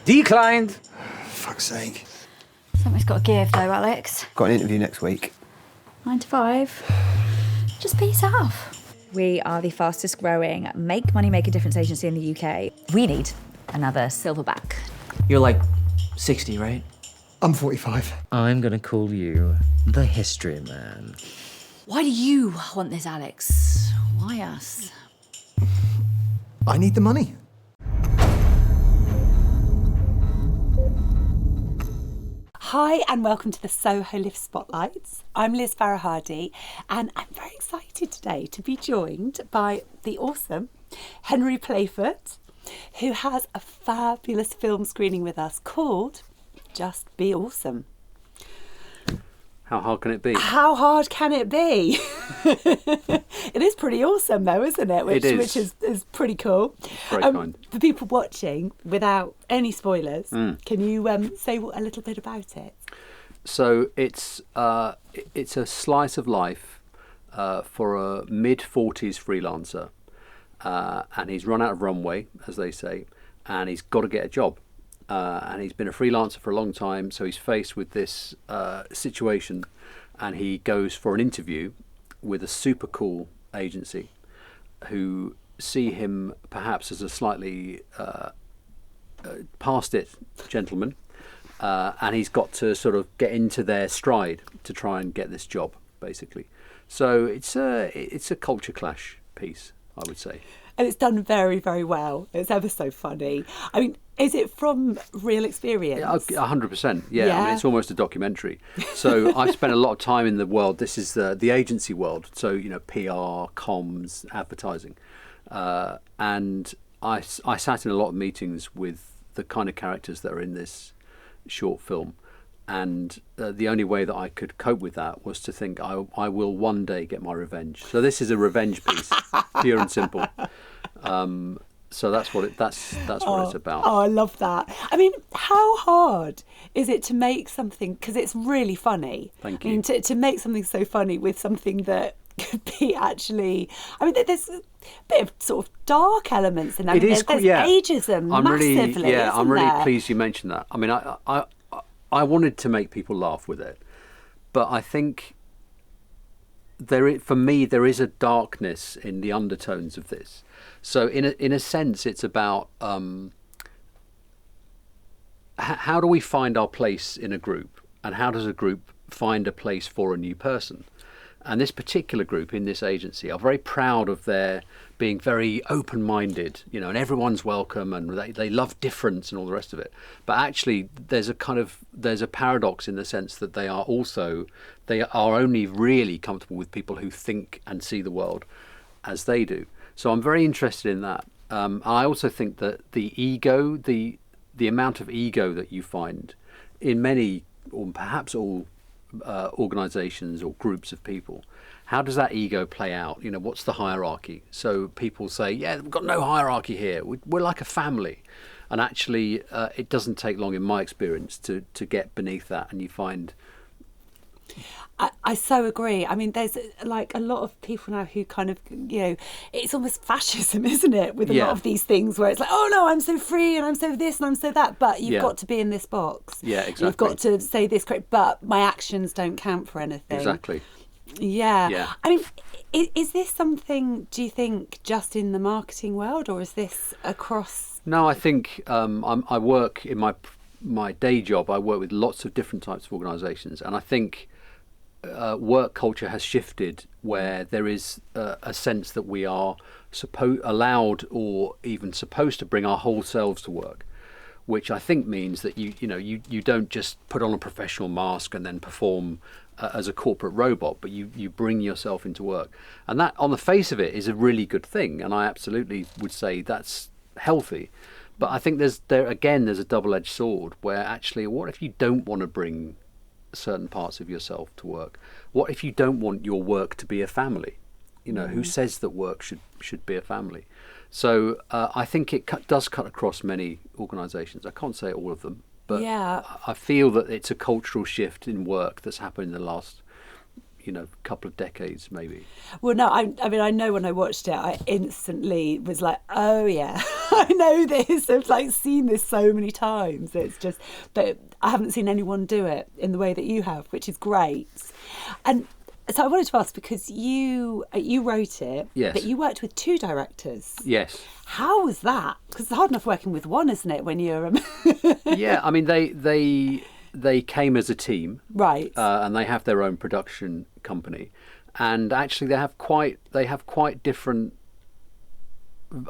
Declined. Fuck's sake. Something's got to give, though, Alex. Got an interview next week. 9 to 5. Just be yourself. We are the fastest growing make money, make a difference agency in the UK. We need another silverback. You're like 60, right? I'm 45. I'm gonna call you the history man. Why do you want this, Alex? Why us? I need the money. Hi and welcome to the SohoLIFF Spotlights. I'm Liz Farahadi and I'm very excited today to be joined by the awesome Henry Playfoot, who has a fabulous film screening with us called Just Be Awesome. How hard can it be? How hard can it be? It is pretty awesome though, isn't it? Which is pretty cool. Very kind. For people watching, without any spoilers, can you say a little bit about it? So it's a slice of life for a mid-40s freelancer. And he's run out of runway, as they say, and he's got to get a job. And he's been a freelancer for a long time, so he's faced with this situation, and he goes for an interview with a super cool agency who see him perhaps as a slightly past it gentleman, and he's got to sort of get into their stride to try and get this job, basically. So it's a culture clash piece, I would say. And it's done very, very well. It's ever so funny. I mean, is it from real experience? 100%. Yeah. I mean, it's almost a documentary. So I've spent a lot of time in the world. This is the agency world. So, you know, PR, comms, advertising. And I sat in a lot of meetings with the kind of characters that are in this short film. And the only way that I could cope with that was to think I will one day get my revenge. So this is a revenge piece, pure and simple. So that's what it's about. Oh, I love that. I mean, how hard is it to make something? Because it's really funny. Thank you. I mean, to make something so funny with something that could be actually. I mean, there's a bit of sort of dark elements in that. It is. There's ageism I'm massively. I'm really there? pleased you mentioned that. I mean, I wanted to make people laugh with it, but I think for me there is a darkness in the undertones of this. So in a sense, it's about how do we find our place in a group, and how does a group find a place for a new person? And this particular group in this agency are very proud of their being very open-minded, you know, and everyone's welcome, and they love difference and all the rest of it. But actually, there's a paradox in the sense that they are only really comfortable with people who think and see the world as they do. So I'm very interested in that. I also think that the ego, the amount of ego that you find in many, or perhaps all, organizations or groups of people, how does that ego play out? You know, what's the hierarchy? So people say, yeah, we've got no hierarchy here, we're like a family. And actually it doesn't take long, in my experience, to get beneath that, and you find... I so agree. I mean, there's like a lot of people now who kind of, you know, it's almost fascism, isn't it? With a lot of these things where it's like, oh no, I'm so free and I'm so this and I'm so that, but you've got to be in this box. Yeah, exactly. You've got to say this correct, but my actions don't count for anything. Exactly. Yeah. I mean, is this something, do you think, just in the marketing world, or is this across? No, I think I work in my day job. I work with lots of different types of organisations, and I think work culture has shifted where there is a sense that we are allowed or even supposed to bring our whole selves to work, which I think means that you don't just put on a professional mask and then perform as a corporate robot, but you bring yourself into work. And that, on the face of it, is a really good thing, and I absolutely would say that's healthy. But I think there's a double-edged sword where actually, what if you don't want to bring certain parts of yourself to work? What if you don't want your work to be a family? You know, who says that work should be a family? So I think it does cut across many organisations. I can't say all of them, but I feel that it's a cultural shift in work that's happened in the last couple of decades maybe. Well, no, I mean, I know when I watched it, I instantly was like, oh yeah, I know this. I've like seen this so many times. It's just, but I haven't seen anyone do it in the way that you have, which is great. And so I wanted to ask, because you wrote it, Yes. but you worked with 2 directors. Yes. How was that? Because it's hard enough working with one, isn't it, when you're... Yeah, I mean, they came as a team. Right. And they have their own production company. And actually they have quite different,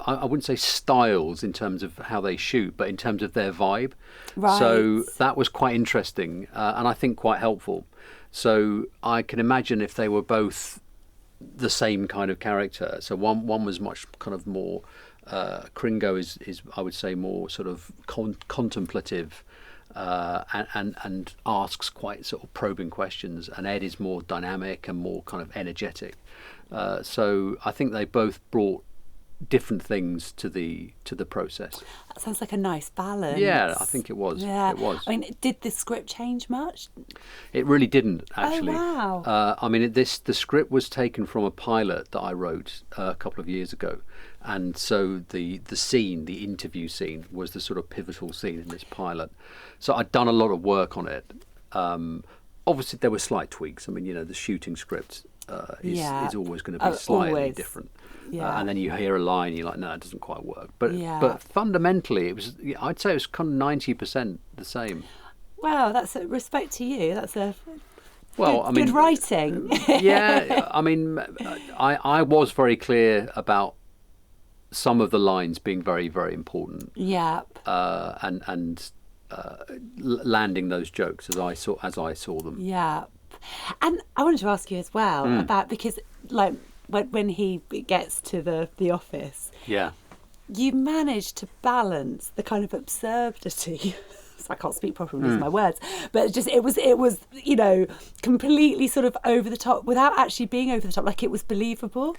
I wouldn't say styles in terms of how they shoot, but in terms of their vibe. Right. So that was quite interesting, and I think quite helpful. So I can imagine if they were both the same kind of character. So one was much kind of more, Kringo is I would say more sort of contemplative, and asks quite sort of probing questions, and Ed is more dynamic and more kind of energetic. So I think they both brought different things to the process. That sounds like a nice balance. Yeah, I think it was. Yeah. It was. I mean, did the script change much? It really didn't, actually. Oh, wow. I mean, the script was taken from a pilot that I wrote a couple of years ago, and so the interview scene, was the sort of pivotal scene in this pilot. So I'd done a lot of work on it. Obviously, there were slight tweaks. I mean, the shooting script is always going to be slightly always. different. Yeah. And then you hear a line, you're like, no, it doesn't quite work. But Yeah. but fundamentally, I'd say it was kind of 90% the same. Wow, that's a respect to you. That's a Well, good, I mean, good writing. Yeah, I mean, I was very clear about some of the lines being very, very important. Yeah. And landing those jokes as I saw them. Yeah. And I wanted to ask you as well about, because like when he gets to the office, Yeah. you managed to balance the kind of absurdity. So I can't speak properly with my words, but it was completely sort of over the top without actually being over the top. Like, it was believable.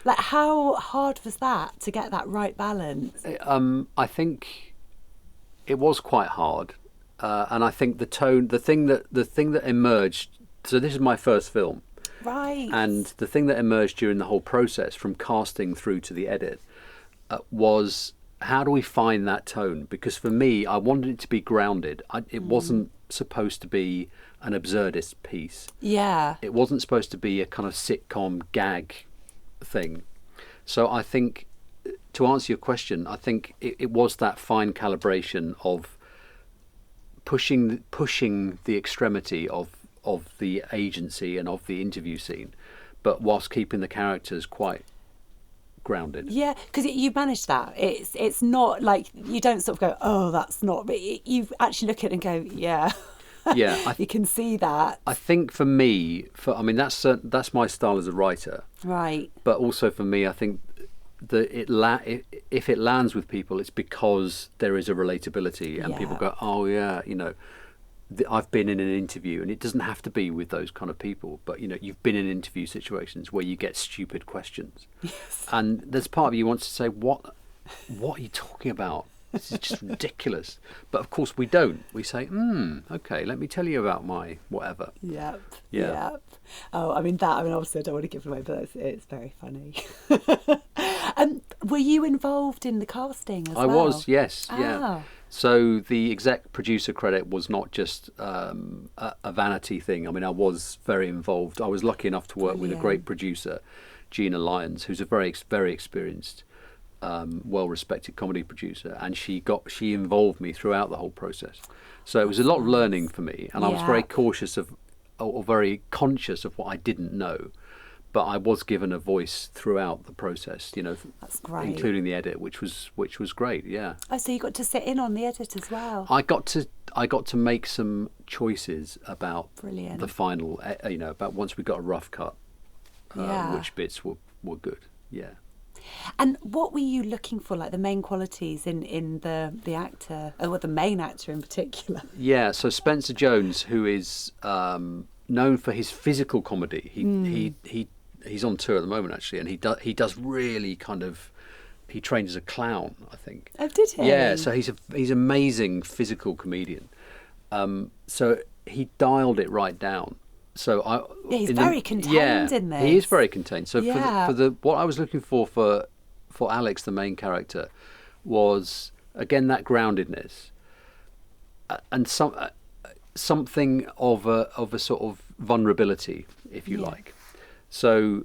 Like, how hard was that to get that right balance? I think it was quite hard, and I think the tone, the thing that emerged. So this is my first film, Right. and the thing that emerged during the whole process, from casting through to the edit, was, how do we find that tone? Because for me, I wanted it to be grounded. It wasn't supposed to be an absurdist piece. Yeah. It wasn't supposed to be a kind of sitcom gag thing. So I think, to answer your question, I think it was that fine calibration of pushing the extremity of the agency and of the interview scene, but whilst keeping the characters quite grounded. Yeah, because you manage that. It's not like, you don't sort of go, oh, that's not. But you actually look at it and go, yeah. Yeah, you can see that. I think for me, that's my style as a writer. Right. But also for me, I think that if it lands with people, it's because there is a relatability, and people go, oh yeah, I've been in an interview, and it doesn't have to be with those kind of people, but you've been in interview situations where you get stupid questions. Yes. And there's part of you wants to say, what are you talking about? This is just ridiculous. But of course we don't. We say, okay, let me tell you about my whatever. Yep. Yeah. Yep. Oh, obviously I don't want to give it away, but it's very funny. Were you involved in the casting as well? I was, yes. Yeah. Ah. So the exec producer credit was not just a vanity thing. I mean, I was very involved. I was lucky enough to work with a great producer, Gina Lyons, who's a very, very experienced, well-respected comedy producer, and she involved me throughout the whole process. So it was a lot of learning for me, and I was very cautious or very conscious of what I didn't know. But I was given a voice throughout the process, That's great. including the edit, which was great. Yeah. Oh, so you got to sit in on the edit as well. I got to make some choices about Brilliant. the final, about once we got a rough cut, which bits were good. Yeah. And what were you looking for, like the main qualities in the actor, or the main actor in particular? Yeah. So Spencer Jones, who is known for his physical comedy, he's on tour at the moment actually, and he does really kind of. He trained as a clown, I think. Oh, did he? Yeah, so he's amazing physical comedian. So he dialed it right down, So he's very contained in this. He is very contained. So Yeah. for the what I was looking for Alex, the main character, was again that groundedness, and something of a sort of vulnerability, if you like. So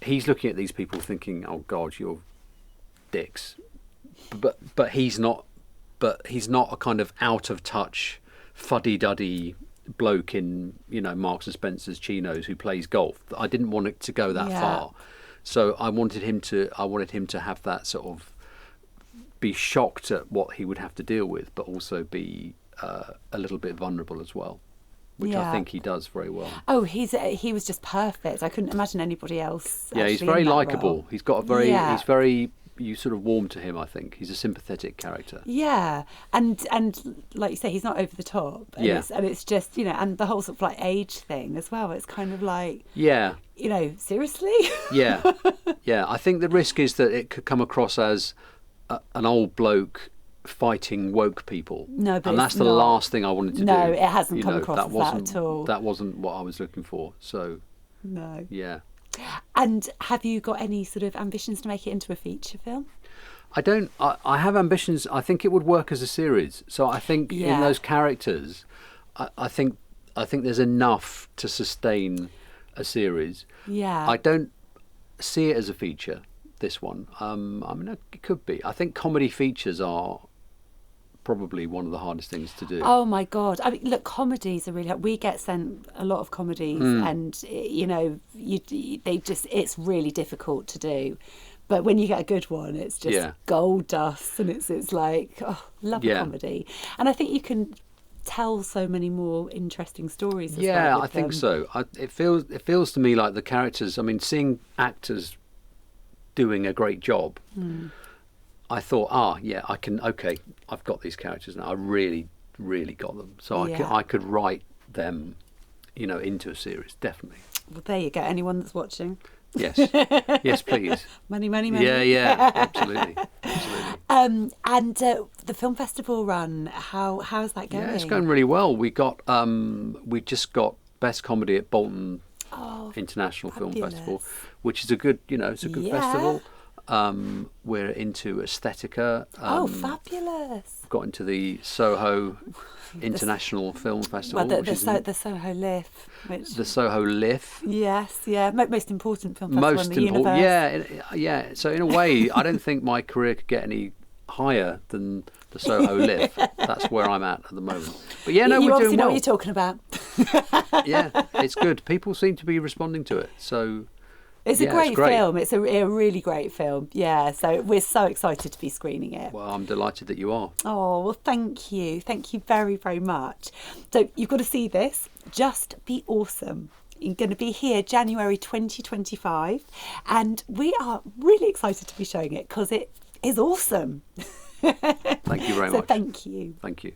he's looking at these people thinking, "Oh God, you're dicks," but he's not. But he's not a kind of out of touch, fuddy-duddy bloke in Marks and Spencer's chinos who plays golf. I didn't want it to go that far, so I wanted him to have that sort of be shocked at what he would have to deal with, but also be a little bit vulnerable as well, which I think he does very well. Oh, he was just perfect. I couldn't imagine anybody else. Yeah, he's actually very in that likable. role. He's got a very he's very you sort of warm to him. I think he's a sympathetic character. Yeah, and like you say, he's not over the top. And it's just and the whole sort of like age thing as well. It's kind of like seriously. Yeah. I think the risk is that it could come across as an old bloke fighting woke people. No, but and that's the last thing I wanted to do. No, it hasn't come across as that at all. That wasn't what I was looking for. So no. Yeah. And have you got any sort of ambitions to make it into a feature film? I don't. I have ambitions. I think it would work as a series. So I think in those characters, I think there's enough to sustain a series. Yeah. I don't see it as a feature. This one. I mean, it could be. I think comedy features are probably one of the hardest things to do. Oh my God. I mean, look, comedies are really hard. We get sent a lot of comedies and, it's really difficult to do. But when you get a good one, it's just gold dust and it's like, love a comedy. And I think you can tell so many more interesting stories as well. I think so. It feels to me like the characters, I mean, seeing actors doing a great job, I thought, I've got these characters now. I really, really got them. So I could write them, into a series, definitely. Well, there you go. Anyone that's watching. Yes. Yes, please. Money. Yeah, absolutely. And the film festival run, how's that going? Yeah, it's going really well. We just got Best Comedy at Bolton International Film Festival, which is a good, it's a good festival. We're into Aesthetica. Fabulous! Got into the Soho International Film Festival. Well, the SohoLIFF. The SohoLIFF. Yes, most important film festival in the universe. Yeah. So in a way, I don't think my career could get any higher than the SohoLIFF. That's where I'm at the moment. But we're doing well. You obviously know what you're talking about. Yeah, it's good. People seem to be responding to it. So. It's a great film. It's a really great film. Yeah, so we're so excited to be screening it. Well, I'm delighted that you are. Oh, well, thank you. Thank you very, very much. So you've got to see this. Just Be Awesome. You're going to be here January 2025. And we are really excited to be showing it because it is awesome. Thank you very much. Thank you. Thank you.